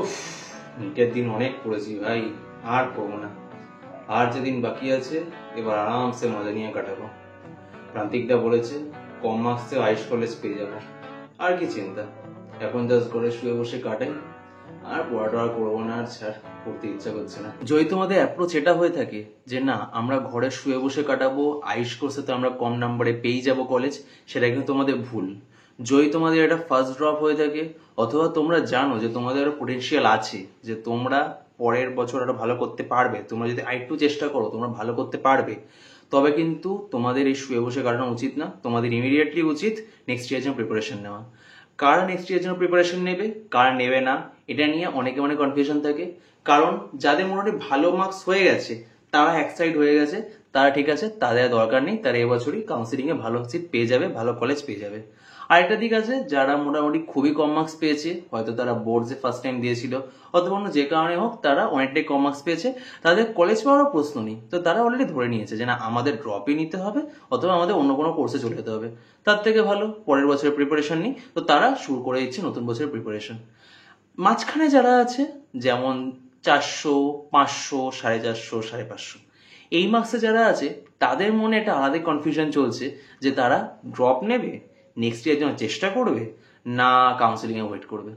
উফ, নিটের দিন অনেক পড়েছি ভাই, আর পড়বো না। আর যেদিন বাকি আছে এবার আরামসে মজা নিয়ে কাটাবো। প্রান্তিকদা বলেছে কম মার্কসে আইস কলেজ পেয়ে যাবো, আর কি চিন্তা। এখন জাস্ট ঘরে শুয়ে বসে কাটাই, আর পড়াটা আর করবো না, আর ছাড়, পড়তে ইচ্ছা করছে না। যদি তোমাদের অ্যাপ্রোচ এটা হয়ে থাকে যে না আমরা ঘরে শুয়ে বসে কাটাবো, আইস কোর্সে তো আমরা কম নাম্বারে পেয়ে যাবো কলেজ, সেটা কিন্তু তোমাদের ভুল। যদি তোমাদের এটা ফার্স্ট ড্রপ হয়ে থাকে, অথবা তোমরা জানো যে তোমাদের আরো পোটেনশিয়াল আছে, যে তোমরা পরের বছর আরো ভালো করতে পারবে, তোমরা যদি আরেকটু চেষ্টা করো তোমরা ভালো করতে পারবে, তবে কিন্তু তোমাদের এই শুয়ে বসে কাটানো উচিত না। তোমাদের ইমিডিয়েটলি উচিত নেক্সট ইয়ার জন্য প্রিপারেশন নেওয়া। কারা নেক্সট ইয়ার জন্য প্রিপারেশন নেবে, কারা নেবে না, এটা নিয়ে অনেকে অনেক কনফিউশন থাকে। কারণ যাদের মোটামুটি ভালো মার্কস হয়ে গেছে তারা এক সাইড হয়ে গেছে, তারা ঠিক আছে, তাদের দরকার নেই, তারা এবছরই কাউন্সিলিং এ ভালো সিট পেয়ে যাবে, ভালো কলেজ পেয়ে যাবে। আরেকটা দিক আছে, যারা মোটামুটি খুবই কম মার্কস পেয়েছে, হয়তো তারা বোর্ডসে ফার্স্ট টাইম দিয়েছিল, অথবা অন্য যে কারণে হোক তারা অনেকটাই কম মার্কস পেয়েছে, তাদের কলেজ পাওয়ারও প্রশ্ন নেই, তো তারা অলরেডি ধরে নিয়েছে যে না আমাদের ড্রপই নিতে হবে, অথবা আমাদের অন্য কোনো কোর্সে চলে যেতে হবে। তার থেকে ভালো পরের বছরের প্রিপারেশন নিই, তো তারা শুরু করে দিচ্ছে নতুন বছরের প্রিপারেশন। মাঝখানে যারা আছে, যেমন 400, 500, 450, 550, এই মার্কসে যারা আছে, তাদের মনে একটা আলাদা কনফিউশন চলছে যে তারা ড্রপ নেবে, নেক্সট ইয়ার জন্য চেষ্টা করবে, না কাউন্সিলিং এ ওয়েট করবে।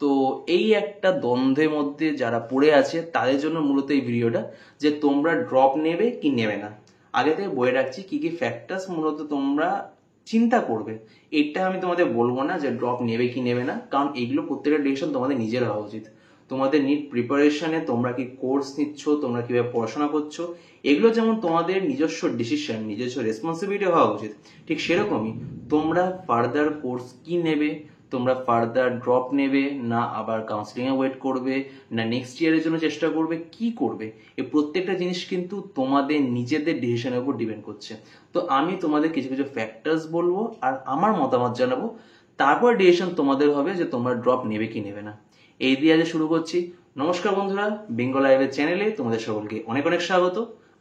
তো এই একটা দ্বন্দ্বের মধ্যে যারা পড়ে আছে তাদের জন্য মূলত এই ভিডিওটা, যে তোমরা ড্রপ নেবে কি নেবে না। আগে থেকে বলে রাখছি কি কি ফ্যাক্টরস মূলত তোমরা চিন্তা করবে। এটা আমি তোমাদের বলবো না যে ড্রপ নেবে কি নেবে না, কারণ এগুলো প্রত্যেকটা ডিসিশন তোমাদের নিজের হওয়া উচিত। তোমাদের নিট প্রিপারেশনে তোমরা কি কোর্স নিচ্ছ, তোমরা কিভাবে পড়াশোনা করছো, এগুলো যেমন তোমাদের নিজস্ব ডিসিশন, নিজস্ব রেসপন্সিবিলিটি হওয়া উচিত, ঠিক সেরকমই তোমরা ফার্দার কোর্স কি নেবে, তোমরা ফার্দার ড্রপ নেবে, না আবার কাউন্সিলিং এ ওয়েট করবে, না নেক্সট ইয়ারের জন্য চেষ্টা করবে, কি করবে, এই প্রত্যেকটা জিনিস কিন্তু তোমাদের নিজেদের ডিসিশনের উপর ডিপেন্ড করছে। তো আমি তোমাদের কিছু কিছু ফ্যাক্টরস বলবো আর আমার মতামত জানাবো, তারপর ডিসিশন তোমাদের হবে যে তোমরা ড্রপ নেবে কি নেবে না। এই দিয়ে আজ শুরু করছি। নমস্কার বন্ধুরা, বেঙ্গল আয়ুর্বেদ চ্যানেলে তোমাদের সকলকে অনেক অনেক স্বাগত।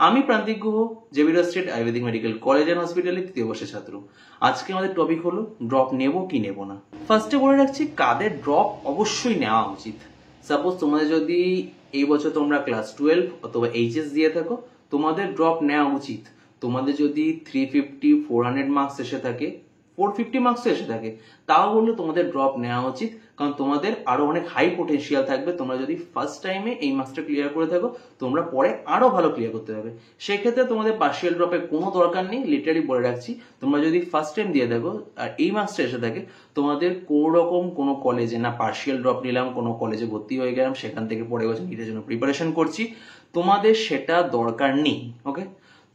আমি Prantik Guha, Xavier state Ayurvedic medical college and হসপিটালে তৃতীয় বর্ষের ছাত্র। আজকে আমাদের টপিক হলো ড্রপ নেব কি নেব না। ফার্স্টে বলে রাখছি কাদের ড্রপ অবশ্যই নেওয়া উচিত। সাপোজ তোমাদের যদি এই বছর তোমরা ক্লাস 12 অথবা এইচএস দিয়ে থাকো, তোমাদের ড্রপ নেওয়া উচিত। তোমাদের যদি 350, 400 মার্কস এসে থাকে, 450 মার্কস এসে থাকে, তাও বললে তোমাদের ড্রপ নেওয়া উচিত, কারণ তোমাদের আরো অনেক হাই পোটেনশিয়াল থাকবে। তোমরা যদি ফার্স্ট টাইমে এই মার্কসটা ক্লিয়ার করে থাকো, তোমরা পরে আরো ভালো ক্লিয়ার করতে হবে। সেক্ষেত্রে তোমাদের পার্শিয়াল ড্রপের কোনো দরকার নেই। লিটারালি বলে রাখছি, তোমরা যদি ফার্স্ট টাইম দিয়ে থাকো আর এই মার্কসটা এসে থাকে, তোমাদের কোনো রকম কোনো কলেজে না পার্শিয়াল ড্রপ নিলাম, কোনো কলেজে ভর্তি হয়ে গেলাম, সেখান থেকে পরের বছর নিটের জন্য প্রিপারেশন করছি, তোমাদের সেটা দরকার নেই। ওকে,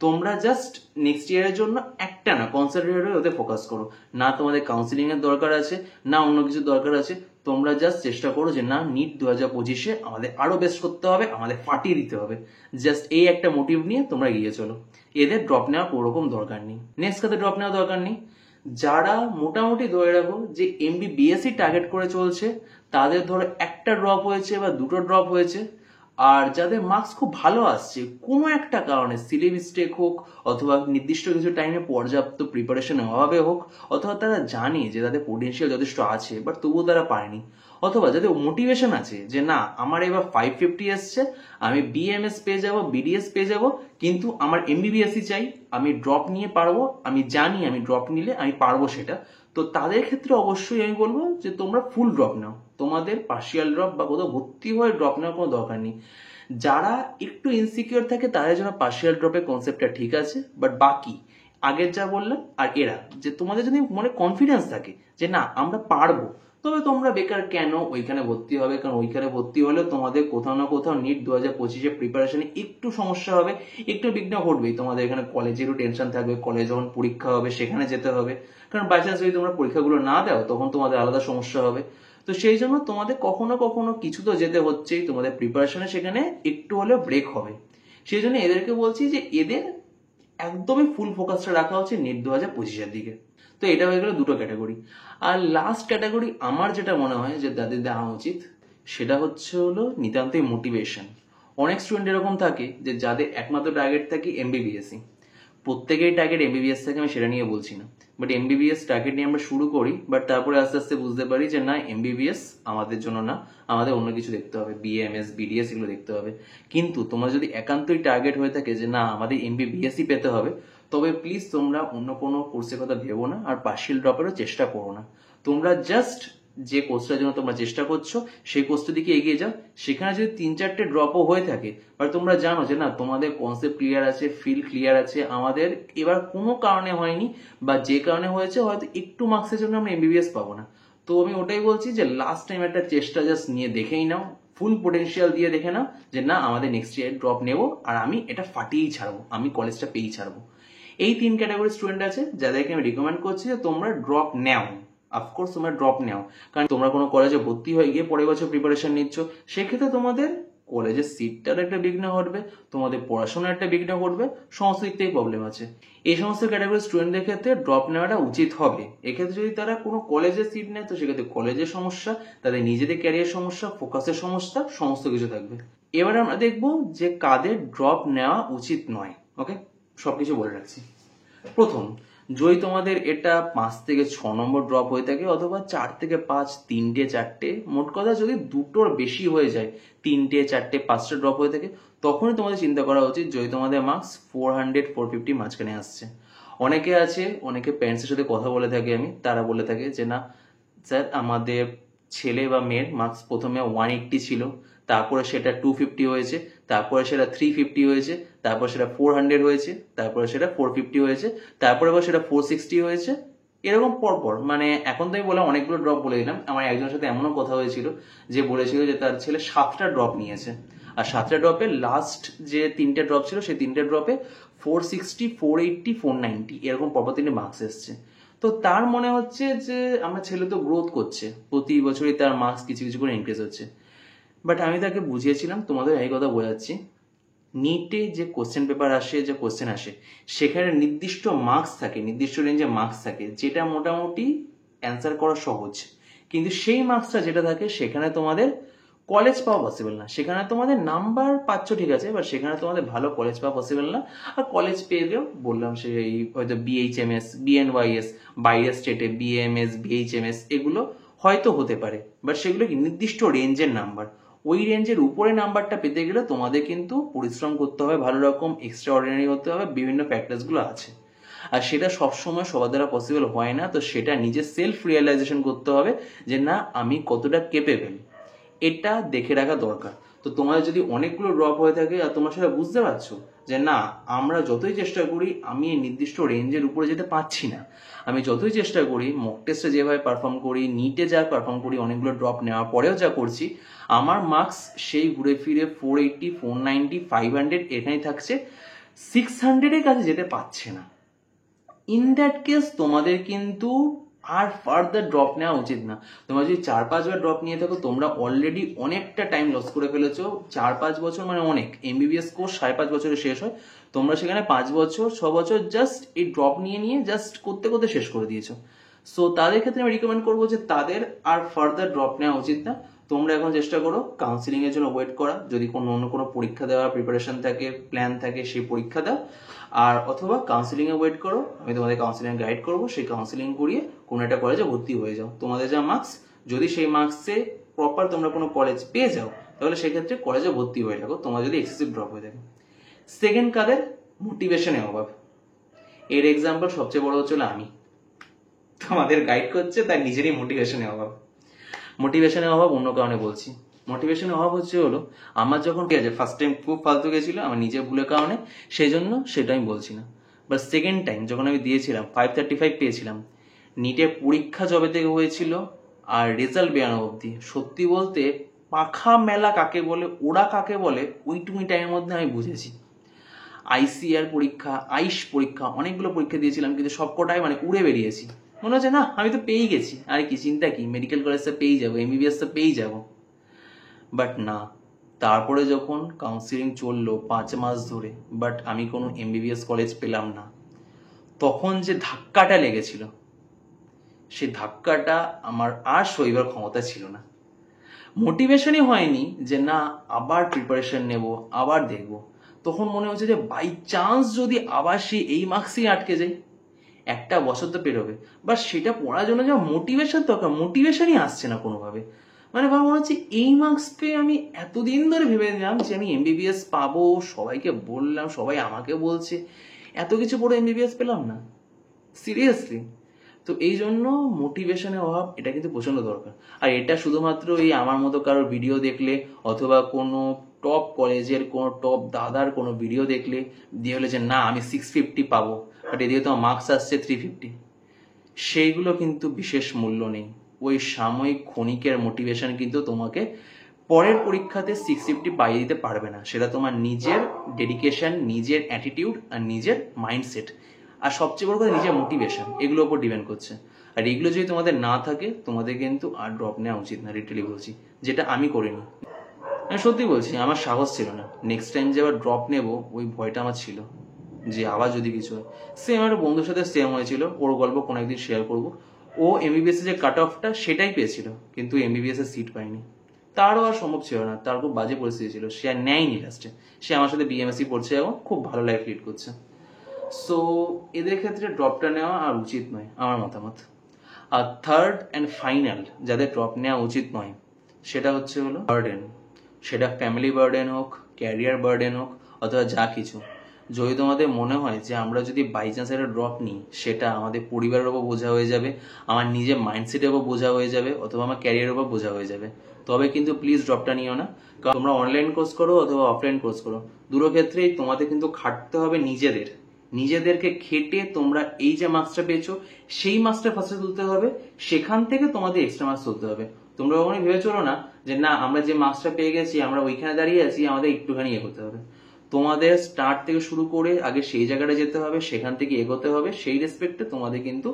তোমরা জাস্ট নেক্সট ইয়ারের জন্য একটা না কনসেন্ট্রেট হয়ে ওতে ফোকাস করো। না তোমাদের কাউন্সিলিং এর দরকার আছে, না অন্য কিছু দরকার আছে, তোমরা জাস্ট চেষ্টা করো যে না নিট 2025-এ আমাদের আরো বেস্ট করতে হবে, আমাদের ফাটিয়ে দিতে হবে। জাস্ট এই একটা মোটিভ নিয়ে তোমরা এগিয়ে চলো। এদের ড্রপ নেওয়ার কোনো রকম দরকার নেই। নেক্সট কাদের ড্রপ নেওয়ার দরকার নেই, যারা মোটামুটি ধরে রাখো যে এমবিবিএসসি টার্গেট করে চলছে, তাদের ধরো একটা ড্রপ হয়েছে বা দুটো ড্রপ হয়েছে। আর যাদের মার্কস খুব ভালো আসছে, কোনো একটা কারণে সিলি মিস্টেক হোক, অথবা নির্দিষ্ট কিছু টাইমে পর্যাপ্ত প্রিপারেশনের অভাবে হোক, অথবা তারা জানে যে তাদের পোটেনশিয়াল যথেষ্ট আছে বাট তবুও তারা পারেনি, অথবা যাদের মোটিভেশন আছে যে না আমার এবার 550 এসছে, আমি বিএমএস পেয়ে যাব, বিডিএস পেয়ে যাব, কিন্তু আমার এমবিবিএসসি চাই, আমি ড্রপ নিয়ে পারবো, আমি জানি আমি ড্রপ নিলে আমি পারবো সেটা। তো তাদের ক্ষেত্রে অবশ্যই আমি বলবো যে তোমরা ফুল ড্রপ নাও, তোমাদের পার্শিয়াল ড্রপ বা কোথাও ভর্তি হয়ে ড্রপ নেওয়ার কোনো দরকার নেই। যারা একটু ইনসিকিউর থাকে তাদের জন্য পার্শিয়াল ড্রপের কনসেপ্টটা ঠিক আছে, বাট বাকি আগের যা বললাম আর এরা, যে তোমাদের যদি মনে কনফিডেন্স থাকে যে না আমরা পারবো, তবে তোমরা বেকার কেন ওইখানে ভর্তি হবে, কারণ ওইখানে ভর্তি হলে তোমাদের কোথাও না কোথাও নিট 2025-এ প্রিপারেশনে একটু সমস্যা হবে, একটু বিঘ্ন ঘটবেই। তোমাদের এখানে কলেজেরও টেনশন থাকবে, কলেজ যখন পরীক্ষা হবে সেখানে যেতে হবে, কারণ বাই চান্স যদি তোমরা পরীক্ষাগুলো না দাও তখন তোমাদের আলাদা সমস্যা হবে। তো সেই জন্য তোমাদের কখনো কখনো কিছু তো যেতে হচ্ছেই, তোমাদের প্রিপারেশনে সেখানে একটু হলেও ব্রেক হবে। সেই জন্য এদেরকে বলছি যে এদের একদমই ফুল ফোকাসটা রাখা হচ্ছে নিট 2025-এর দিকে। তো এটা হয়ে গেল দুটো ক্যাটাগরি। আর লাস্ট ক্যাটাগরি আমার যেটা মনে হয় যে তাদের দেওয়া উচিত, সেটা হলো নিতান্তই মোটিভেশন। অনেক স্টুডেন্ট এরকম থাকে যে যাদের একমাত্র টার্গেট থাকে এমবিবিএসসি, প্রত্যেকেই টার্গেট এমবিবিএস থাকে, আমি সেটা নিয়ে বলছি না, বাট এমবিবিএস টার্গেট নিয়ে আমরা শুরু করি, বাট তারপরে আস্তে আস্তে বুঝতে পারি যে না, এমবিবিএস আমাদের জন্য না, আমাদের অন্য কিছু দেখতে হবে, বিএমএস বিডিএস এগুলো দেখতে হবে। কিন্তু তোমরা যদি একান্তই টার্গেট হয়ে থাকে যে না আমাদের এমবিবিএসই পেতে হবে, তবে প্লিজ তোমরা অন্য কোনো কোর্সের কথা ভেবো না, আর পার্শিয়াল ড্রপেরও চেষ্টা করো না। তোমরা জাস্ট যে কোর্সটার জন্য তোমরা চেষ্টা করছো সেই কোর্সটার দিকে এগিয়ে যাও। সেখানে যদি 3-4টে ড্রপও হয়ে থাকে, বা তোমরা জানো যে না তোমাদের কনসেপ্ট ক্লিয়ার আছে, ফিল ক্লিয়ার আছে, আমাদের এবার কোনো কারণে হয়নি, বা যে কারণে হয়েছে হয়তো একটু মার্কসের জন্য আমরা এমবিবিএস পাবো না, তো আমি ওটাই বলছি যে লাস্ট টাইম একটা চেষ্টা জাস্ট নিয়ে দেখেই নাও, ফুল পোটেনশিয়াল দিয়ে দেখে নাও যে না আমাদের নেক্সট ইয়ার ড্রপ নেবো, আর আমি এটা ফাটিয়েই ছাড়বো, আমি কলেজটা পেয়েই ছাড়বো। এই 3 ক্যাটাগরি স্টুডেন্ট আছে যাদেরকে আমি রিকমেন্ড করছি যে তোমরা ড্রপ নাও। অফকোর্স তোমরা ড্রপ নাও, কারণ তোমরা কোনো কলেজে ভর্তি হয়ে গিয়ে পরের বছর প্রিপারেশন নিচ্ছ, সেক্ষেত্রে তোমাদের কলেজের সিটটার একটা বিঘ্ন ঘটবে, তোমাদের পড়াশোনার একটা বিঘ্ন ঘটবে, সমস্ত দিক থেকে প্রবলেম আছে। এই সমস্ত ক্যাটাগরি স্টুডেন্টদের ক্ষেত্রে ড্রপ নেওয়াটা উচিত হবে। এক্ষেত্রে যদি তারা কোনো কলেজে সিট নেয়, তো সেক্ষেত্রে কলেজের সমস্যা, তাদের নিজেদের ক্যারিয়ার সমস্যা, ফোকাসের সমস্যা, সমস্ত কিছু থাকবে। এবার আমরা দেখবো যে কাদের ড্রপ নেওয়া উচিত নয়। ওকে, সবকিছু বলে রাখছি। প্রথম, যদি তোমাদের এটা 5 থেকে 6 নম্বর ড্রপ হয়ে থাকে, অথবা 4 থেকে 5, 3টে 4টে, মোট কথা যদি দুটোর বেশি হয়ে যায়, 3টে 4টে 5টা ড্রপ হয়ে থাকে, তখনই তোমাদের চিন্তা করা উচিত যদি তোমাদের মার্কস 400-450 মাঝখানে আসছে। অনেকে আছে, অনেকে প্যারেন্টসের সাথে কথা বলে থাকে আমি, তারা বলে থাকে যে না স্যার আমাদের ছেলে বা মেয়ের মার্কস প্রথমে 180 ছিল, তারপরে সেটা 250 হয়েছে, তারপরে সেটা 350 হয়েছে, তারপর সেটা 400 হয়েছে, তারপরে সেটা 450 হয়েছে, তারপরে আবার সেটা 460 হয়েছে, এরকম পরপর। মানে এখন তো আমি বললাম অনেকগুলো ড্রপ বলে দিলাম, আমার একজনের সাথে এমনও কথা হয়েছিল যে বলেছিল যে তার ছেলে 7টা ড্রপ নিয়েছে, আর 7টা ড্রপে লাস্ট যে 3টে ড্রপ ছিল সেই 3টে ড্রপে 460, 480, 490 এরকম পরপর 3টে মার্কস এসছে। তো তার মনে হচ্ছে যে আমার ছেলে তো গ্রোথ করছে, প্রতি বছরই তার মার্কস কিছু কিছু করে ইনক্রিজ হচ্ছে। বাট আমি তাকে বুঝিয়েছিলাম, তোমাদের এই কথা বোঝাচ্ছি, নিটে যে কোশ্চেন পেপার আসে, যে কোশ্চেন আসে, সেখানে নির্দিষ্ট মার্কস থাকে, নির্দিষ্ট রেঞ্জে মার্কস থাকে, যেটা মোটামুটি অ্যান্সার করা সহজ। কিন্তু সেই মার্কসটা যেটা থাকে সেখানে তোমাদের কলেজ পাওয়া পসিবল না। সেখানে তোমাদের নাম্বার পাচ্ছ ঠিক আছে, বাট সেখানে তোমাদের ভালো কলেজ পাওয়া পসিবল না। আর কলেজ পেলেও বললাম সেই হয়তো বিএইচএমএস, বিএনওয়াইএস, বাইরের স্টেটে বিএমএস, বিএইচএমএস এগুলো হয়তো হতে পারে, বাট সেগুলো কি নির্দিষ্ট রেঞ্জের নাম্বার। ওই রেঞ্জের উপরে নাম্বারটা পেতে গেলে তোমাদের কিন্তু পরিশ্রম করতে হবে, ভালো রকম এক্সট্রা অর্ডিনারি হতে হবে, বিভিন্ন ফ্যাক্টরসগুলো আছে। আর সেটা সবসময় সবার দ্বারা পসিবল হয় না, তো সেটা নিজে সেলফ রিয়েলাইজেশন করতে হবে যে না আমি কতটা কেপেবল, এটা দেখে রাখা দরকার। তো তোমাদের যদি অনেকগুলো ড্রপ হয়ে থাকে আর তোমরা সেটা বুঝতে পারছো যে না আমরা যতই চেষ্টা করি আমি এই নির্দিষ্ট রেঞ্জের উপরে যেতে পারছি না, আমি যতই চেষ্টা করি মক টেস্টে যেভাবে পারফর্ম করি, নিটে যা পারফর্ম করি, অনেকগুলো ড্রপ নেওয়ার পরেও যা করছি, আমার মার্কস সেই ঘুরে ফিরে 480, 490, 500 এখানেই থাকছে, 600-এর কাছে যেতে পারছে না। ইন দ্যাট কেস তোমাদের কিন্তু আর ফার্দার ড্রপ নেওয়া উচিত না। তোমরা যদি 4-5 বার ড্রপ নিয়ে থাকো, তোমরা অলরেডি অনেকটা টাইম লস করে ফেলেছো। 4-5 বছর মানে অনেক, এমবিবিএস কোর্স 5.5 বছরে শেষ হয়, তোমরা সেখানে 5 বছর 6 বছর জাস্ট এই ড্রপ নিয়ে নিয়ে জাস্ট করতে করতে শেষ করে দিয়েছো। সো তাদের ক্ষেত্রে আমি রিকমেন্ড করবো যে তাদের আর ফার্দার ড্রপ নেওয়া উচিত না। তোমরা এখন চেষ্টা করো কাউন্সিলিং এর জন্য ওয়েট করা, যদি অন্য কোনো পরীক্ষা দেওয়ার প্রিপারেশন থাকে, প্ল্যান থাকে, সেই পরীক্ষা দাও, আর অথবা কাউন্সিলিং এ ওয়েট করো, আমি তোমাদের কাউন্সিলিং গাইড করবো, সেই কাউন্সিলিং করিয়ে কোনো একটা কলেজে ভর্তি হয়ে যাও। তোমাদের যা মার্কস, যদি সেই মার্কসে প্রপার তোমরা কোনো কলেজ পেয়ে যাও, তাহলে সেক্ষেত্রে কলেজে ভর্তি হয়ে থাকো, তোমার যদি এক্সেসিভ ড্রপ হয়ে থাকে। সেকেন্ড কাদের? মোটিভেশনের অভাব। এর এক্সাম্পল সবচেয়ে বড় হচ্ছিল আমি, তোমাদের গাইড করছে, তার নিজেরই মোটিভেশনের অভাব। মোটিভেশনের অভাব অন্য কারণে বলছি। মোটিভেশনের অভাব হলো আমার যখন ঠিক আছে ফার্স্ট টাইম খুব ফালতু গেছিল আমার নিজের ভুলের কারণে, সেই জন্য সেটা আমি বলছি না। বাট সেকেন্ড টাইম যখন আমি দিয়েছিলাম 535 পেয়েছিলাম, নিটের পরীক্ষা যবে থেকে হয়েছিল আর রেজাল্ট বেরানো অবধি, সত্যি বলতে পাখা মেলা কাকে বলে, ওরা কাকে বলে, ওইটুকুনি টাইমের মধ্যে আমি বুঝেছি। আইসিআর পরীক্ষা, আইস পরীক্ষা, অনেকগুলো পরীক্ষা দিয়েছিলাম, কিন্তু সবকটাই মানে উড়ে বেরিয়েছি। মনে হচ্ছে না আমি তো পেয়েই গেছি, আরে কি চিন্তা কি, মেডিকেল কলেজটা পেয়েই যাবো, এমবিবিএসটা পেয়েই যাবো। বাট না, তারপরে যখন কাউন্সিলিং চললো 5 মাস ধরে, বাট আমি কোনো এমবিবিএস কলেজ পেলাম না, তখন যে ধাক্কাটা লেগেছিল, সেই ধাক্কাটা আমার আর সইবার ক্ষমতা ছিল না। মোটিভেশনই হয়নি যে না আবার প্রিপারেশন নেব, আবার দেখব। তখন মনে হচ্ছে যে বাই চান্স যদি আবার সেই এই মার্কসেই আটকে যাই, একটা বছর তো পেরোবে, বাট সেটা পড়ার জন্য যা মোটিভেশন দরকার, মোটিভেশনই আসছে না কোনোভাবে। মানে মনে হচ্ছে এই মার্কস পেয়ে আমি এতদিন ধরে ভেবে নিলাম যে আমি এমবিবিএস পাবো, সবাইকে বললাম, সবাই আমাকে বলছে, এত কিছু পড়ে এমবিবিএস পেলাম না, সিরিয়াসলি। তো এই জন্য মোটিভেশনের অভাব, এটা কিন্তু প্রচন্ড দরকার। আর এটা শুধুমাত্র এই আমার মতো কারোর ভিডিও দেখলে অথবা কোনো টপ কলেজের কোনো টপ দাদার কোনো ভিডিও দেখলে দিয়ে হলে যে না আমি 650 পাবো, বাট এদিকে তোমার মার্কস আসছে 350, সেইগুলো কিন্তু বিশেষ মূল্য নেই। ওই সাময়িক ক্ষণিকের মোটিভেশন কিন্তু তোমাকে পরের পরীক্ষাতে 650 পাইয়ে দিতে পারবে না। সেটা তোমার নিজের ডেডিকেশন, নিজের অ্যাটিটিউড আর নিজের মাইন্ডসেট, আর সবচেয়ে বড় কথা নিজের মোটিভেশন, এগুলোর উপর ডিপেন্ড করছে। আর এগুলো যদি তোমাদের না থাকে, তোমাদের কিন্তু আর ড্রপ নেওয়া উচিত না, লিটারালি বলছি, যেটা আমি করিনি। আমি সত্যি বলছি, আমার সাহস ছিল না। নেক্সট টাইম যে আবার ড্রপ নেবো, ওই ভয়টা আমার ছিল যে আবার যদি কিছু হয়। সেম একটা বন্ধুর সাথে সেম হয়েছিল, ওর গল্প কোনো একদিন শেয়ার করবো। ও এমবিবিএস যে কাট অফটা সেটাই পেয়েছিল, কিন্তু এমবিবিএস এর সিট পায়নি। তারও আর সম্ভব ছিল না, তার খুব বাজে পরিস্থিতি ছিল, সে আর নেয়নি লাস্টে। সে আমার সাথে বিএমএসসি পড়ছে এবং খুব ভালো লাইফ লিড করছে। সো এদের ক্ষেত্রে ড্রপটা নেওয়া আর উচিত নয়, আমার মতামত। আর থার্ড অ্যান্ড ফাইনাল যাদের ড্রপ নেওয়া উচিত নয়, সেটা হলো বার্ডেন। সেটা ফ্যামিলি বার্ডেন হোক, ক্যারিয়ার বার্ডেন হোক, অথবা যা কিছু। যদি তোমাদের মনে হয় যে আমরা যদি বাই চান্স একটা ড্রপ নিই, সেটা আমাদের পরিবারের ওপর বোঝা হয়ে যাবে, আমার নিজের মাইন্ডসেটের ওপর বোঝা হয়ে যাবে, অথবা আমার ক্যারিয়ারের ওপর বোঝা হয়ে যাবে, তবে কিন্তু প্লিজ ড্রপটা নিও না। কারণ তোমরা অনলাইন কোর্স করো অথবা অফলাইন কোর্স করো, দুটো ক্ষেত্রেই তোমাদের কিন্তু খাটতে হবে নিজেদেরকে খেটে তোমরা এই যে মার্কসটা পেয়েছো, সেই মার্কসটা ফার্স্টে তুলতে হবে, সেখান থেকে তোমাদের এক্সট্রা মার্কস তুলতে হবে। তোমরা কখনোই ভেবে চলো না যে না আমরা যে মার্কসটা পেয়ে গেছি, আমরা ওইখানে দাঁড়িয়ে আছি, আমাদের একটুখানি এগোতে হবে। তোমাদের স্টার্ট থেকে শুরু করে আগে সেই জায়গাটা যেতে হবে, সেখান থেকে এগোতে হবে। সেই রেসপেক্টে তোমাদের কিন্তু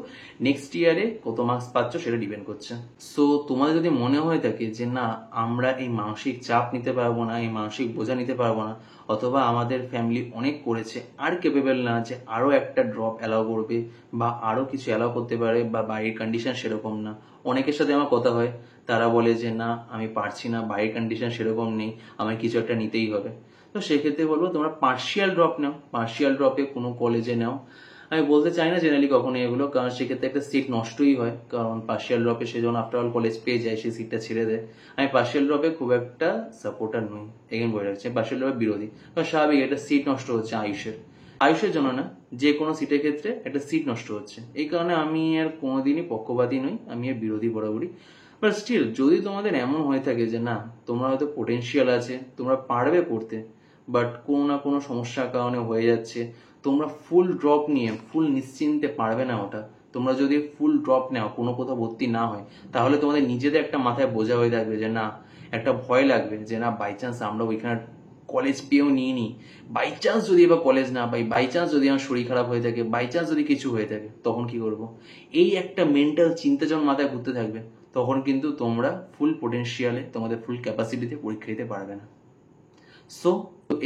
নেক্সট ইয়ারে কত মার্কস পাচ্ছ সেটা ডিপেন্ড করছে। সো তোমাদের যদি মনে হয়ে থাকে যে না আমরা এই মানসিক চাপ নিতে পারবো না, এই মানসিক বোঝা নিতে পারবো না, অথবা আমাদের ফ্যামিলি অনেক করেছে, আর কেপেবল না যে আরো একটা ড্রপ অ্যালাউ করবে বা আরো কিছু অ্যালাউ করতে পারে, বা বাড়ির কন্ডিশন সেরকম না। অনেকের সাথে আমার কথা হয়, তারা বলে যে না আমি পারছি না, বাড়ির কন্ডিশন সেরকম নেই, আমায় কিছু একটা নিতেই হবে। তো সেক্ষেত্রে বলবো তোমরা পার্শিয়াল ড্রপ নাও, পার্শিয়াল ড্রপে কোনো কলেজে নাও। আমি বলতে চাই না জেনারেলি কখনো এগুলো, কারণ সেক্ষেত্রে একটা সিট নষ্টই হয়, কারণ পার্শিয়াল ড্রপে সে যখন আফটার অল কলেজ পেয়ে যায়, সেই সিটটা ছেড়ে দেয়। আমি পার্শিয়াল ড্রপে খুব একটা সাপোর্টার নই, এগেন বলে রাখছি, পার্শিয়াল ড্রপের বিরোধী। কারণ স্বাভাবিক একটা সিট নষ্ট হচ্ছে আয়ুষের জন্য না, যে কোনো সিটের ক্ষেত্রে একটা সিট নষ্ট হচ্ছে। এই কারণে আমি আর কোনোদিনই পক্ষপাতী নই, আমি এর বিরোধী বরাবরই। বাট স্টিল যদি তোমাদের এমন হয়ে থাকে যে না তোমরা হয়তো পোটেনশিয়াল আছে, তোমরা পারবে পড়তে, বাট কোনো না কোনো সমস্যার কারণে হয়ে যাচ্ছে, তোমরা ফুল ড্রপ নিয়ে ফুল নিশ্চিন্তে পারবে না ওটা। তোমরা যদি ফুল ড্রপ নাও, কোনো কোথাও ভর্তি না হয়, তাহলে তোমাদের নিজেদের একটা মাথায় বোঝা হয়ে থাকবে যে না, একটা ভয় লাগবে যে না বাই চান্স আমরা ওইখানে কলেজ পেয়েও নিই, বাই চান্স যদি এবার কলেজ না পাই, বাই চান্স যদি আমার শরীর খারাপ হয়ে থাকে, বাই চান্স যদি কিছু হয়ে থাকে, তখন কি করব। এই একটা মেন্টাল চিন্তা যখন মাথায় ঘুরতে থাকবে, তখন কিন্তু তোমরা ফুল পোটেনশিয়ালে, তোমাদের ফুল ক্যাপাসিটিতে পরীক্ষা দিতে পারবে না। সো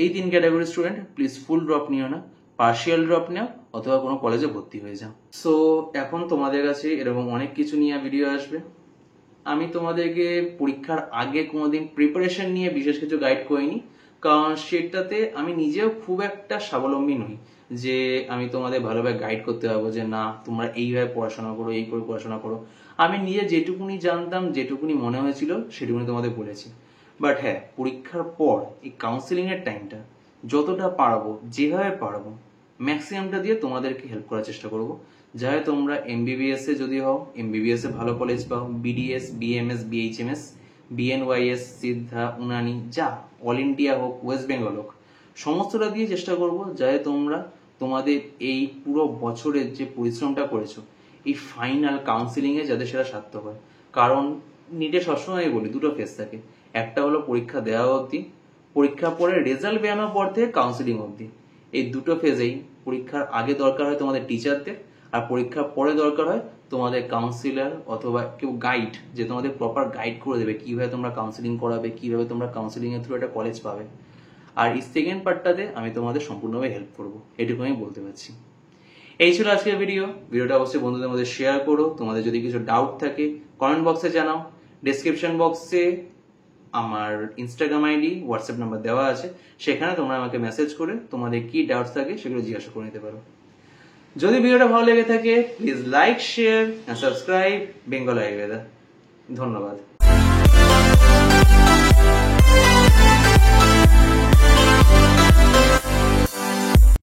এই 3 category student please full drop নিও না, পার্শিয়াল ড্রপ নাও, অথবা কোনো কলেজে ভর্তি হয়ে যাও। সো এখন তোমাদের কাছে এরকম অনেক কিছু নিয়ে ভিডিও আসবে। আমি তোমাদেরকে পরীক্ষার আগে কোনোদিন প্রিপারেশন নিয়ে বিশেষ কিছু গাইড করিনি, কারণ সেটাতে আমি নিজেও খুব একটা স্বাবলম্বী নই যে আমি তোমাদের ভালোভাবে গাইড করতে পারবো যে না তোমরা এইভাবে পড়াশোনা করো, এই করে পড়াশোনা করো। আমি নিজে যেটুকুনি জানতাম, যেটুকুনি মনে হয়েছিল, সেটুকুনি তোমাদের বলেছি। বাট হ্যাঁ, পরীক্ষার পর এই কাউন্সিলিং এর টাইমটা যতটা পারবো, যেভাবে পারবো, ম্যাক্সিমামটা দিয়ে তোমাদেরকে হেল্প করার চেষ্টা করবো। যাই তোমরা এমবিবিএস এ যদি হও, এমবিবিএস এ ভালো কলেজ পাও, বিডিএস, বিএমএস, বিএইচএমএস, বিএনওয়াইএস, সিদ্ধা, উনানি, যা অল ইন্ডিয়া হোক, ওয়েস্ট বেঙ্গল হোক, সমস্তটা দিয়ে চেষ্টা করবো যাতে তোমরা তোমাদের এই পুরো বছরের যে পরিশ্রমটা করেছো, এই ফাইনাল কাউন্সিলিং এ যাতে সেটা সার্থক হয়। কারণ নিটে সবসময় বলি দুটো ফেজ থাকে, একটা হলো পরীক্ষা দেওয়া অবধি, পরীক্ষা পরে রেজাল্ট বেরানোর পর থেকে কাউন্সিলিং অবধি। এই দুটো ফেজেই পরীক্ষার আগে দরকার হয় তোমাদের টিচারদের, আর পরীক্ষার পরে দরকার হয় তোমাদের কাউন্সিলর অথবা কেউ গাইড, যে তোমাদের প্রপার গাইড করে দেবে কিভাবে তোমরা কাউন্সিলিং করাবে, কিভাবে তোমরা কাউন্সিলিং এর থ্রু একটা কলেজ পাবে। আর এই সেকেন্ড পার্টটাতে আমি তোমাদের সম্পূর্ণভাবে হেল্প করবো, এটুকু আমি বলতে পারছি। এই ছিল আজকের ভিডিওটা অবশ্যই বন্ধুদের মধ্যে শেয়ার করো। তোমাদের যদি কিছু ডাউট থাকে কমেন্ট বক্সে জানাও, ডেসক্রিপশন বক্সে আমার ইনস্টাগ্রাম আইডি, হোয়াটসঅ্যাপ নাম্বার দেওয়া আছে, সেখানে তোমরা আমাকে মেসেজ করে তোমাদের কি ডাউটস থাকে সেগুলো জিজ্ঞাসা করে নিতে পারো। যদি ভিডিওটা ভালো লেগে থাকে please like, share and subscribe Bengal Ayurveda. ধন্যবাদ।